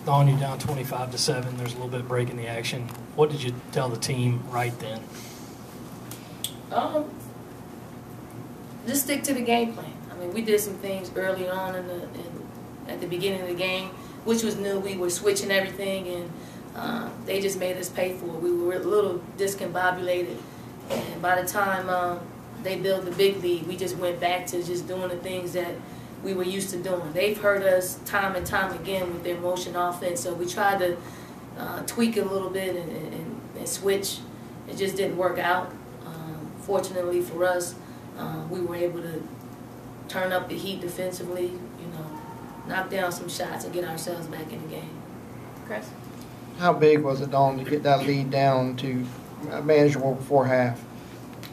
Dawn, you're down 25-7. There's a little bit of break in the action. What did you tell the team right then? Just stick to the game plan. I mean, we did some things early on at the beginning of the game, which was new. We were switching everything, and they just made us pay for it. We were a little discombobulated, and by the time they built the big lead, we just went back to just doing the things that we were used to doing. They've hurt us time and time again with their motion offense, so we tried to tweak it a little bit and switch. It just didn't work out. Fortunately for us, we were able to turn up the heat defensively, knock down some shots and get ourselves back in the game. Chris? How big was it, Dawn, to get that lead down to manageable before half?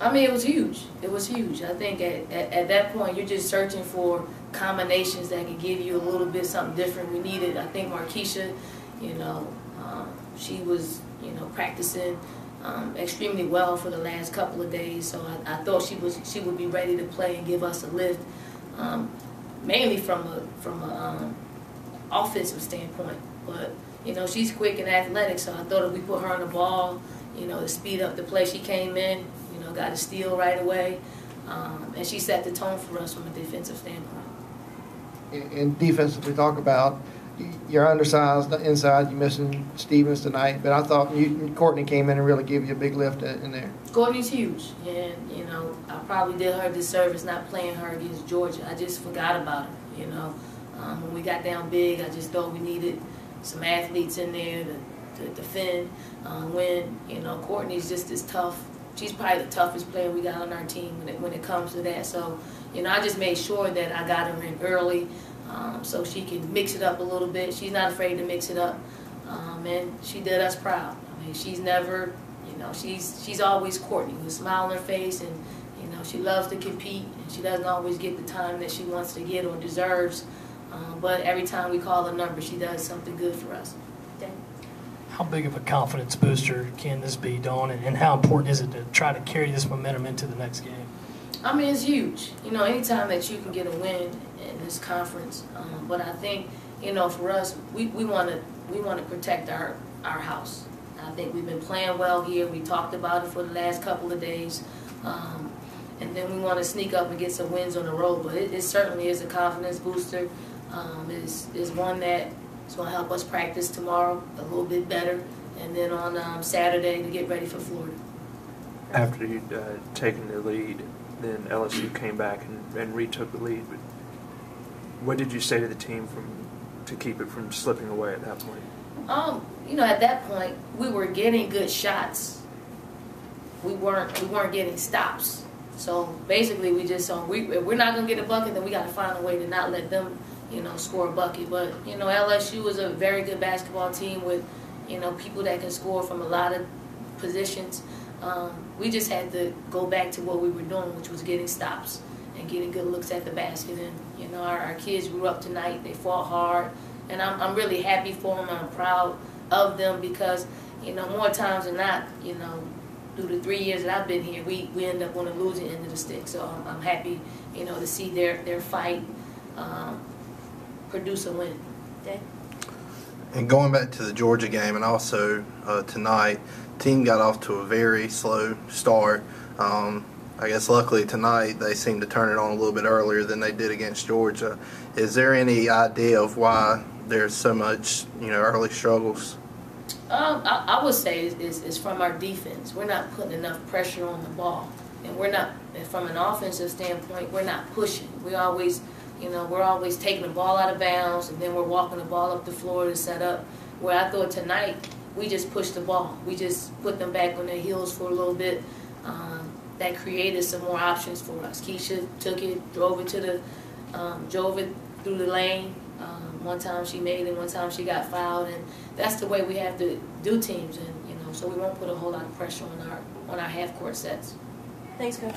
I mean, it was huge. It was huge. I think at that point, you're just searching for combinations that can give you a little bit something different. We needed, I think, Markeisha, she was, practicing extremely well for the last couple of days. So I thought she would be ready to play and give us a lift, mainly from a offensive standpoint. But she's quick and athletic, so I thought if we put her on the ball, to speed up the play, she came in, got a steal right away, and she set the tone for us from a defensive standpoint. And defensively, talk about you're undersized inside. You're missing Stevens tonight, but I thought Courtney came in and really gave you a big lift in there. Courtney's huge, and I probably did her a disservice not playing her against Georgia. I just forgot about her. When we got down big, I just thought we needed some athletes in there to defend. When Courtney's just as tough. She's probably the toughest player we got on our team when it comes to that. So, I just made sure that I got her in early so she can mix it up a little bit. She's not afraid to mix it up, and she did us proud. I mean, she's never, she's always Courtney with a smile on her face, and she loves to compete, and she doesn't always get the time that she wants to get or deserves. But every time we call her number, she does something good for us. How big of a confidence booster can this be, Dawn, and how important is it to try to carry this momentum into the next game? I mean, it's huge. Anytime that you can get a win in this conference. But I think, for us, we want to protect our house. I think we've been playing well here. We talked about it for the last couple of days. And then we want to sneak up and get some wins on the road. But it certainly is a confidence booster. It's one that it's going to help us practice tomorrow a little bit better, and then on Saturday to get ready for Florida. After you'd taken the lead, then LSU came back and retook the lead. But what did you say to the team to keep it from slipping away at that point? At that point, we were getting good shots. We weren't getting stops. So basically, we just if we're not going to get a bucket, then we got to find a way to not let them score a bucket. But, LSU is a very good basketball team with, people that can score from a lot of positions. We just had to go back to what we were doing, which was getting stops and getting good looks at the basket. And, our kids grew up tonight. They fought hard. And I'm really happy for them. I'm proud of them because, more times than not, through the 3 years that I've been here, we end up on the losing end of the stick. So I'm happy, to see their fight produce a win. Okay. And going back to the Georgia game and also tonight, team got off to a very slow start. I guess luckily tonight they seemed to turn it on a little bit earlier than they did against Georgia. Is there any idea of why there's so much, early struggles? I would say it's from our defense. We're not putting enough pressure on the ball, and from an offensive standpoint, we're not pushing. We're always taking the ball out of bounds, and then we're walking the ball up the floor to set up. Where I thought tonight, we just pushed the ball. We just put them back on their heels for a little bit. That created some more options for us. Keisha took it, drove it through the lane. One time she made it, one time she got fouled, and that's the way we have to do teams. And so we won't put a whole lot of pressure on our half court sets. Thanks, Coach.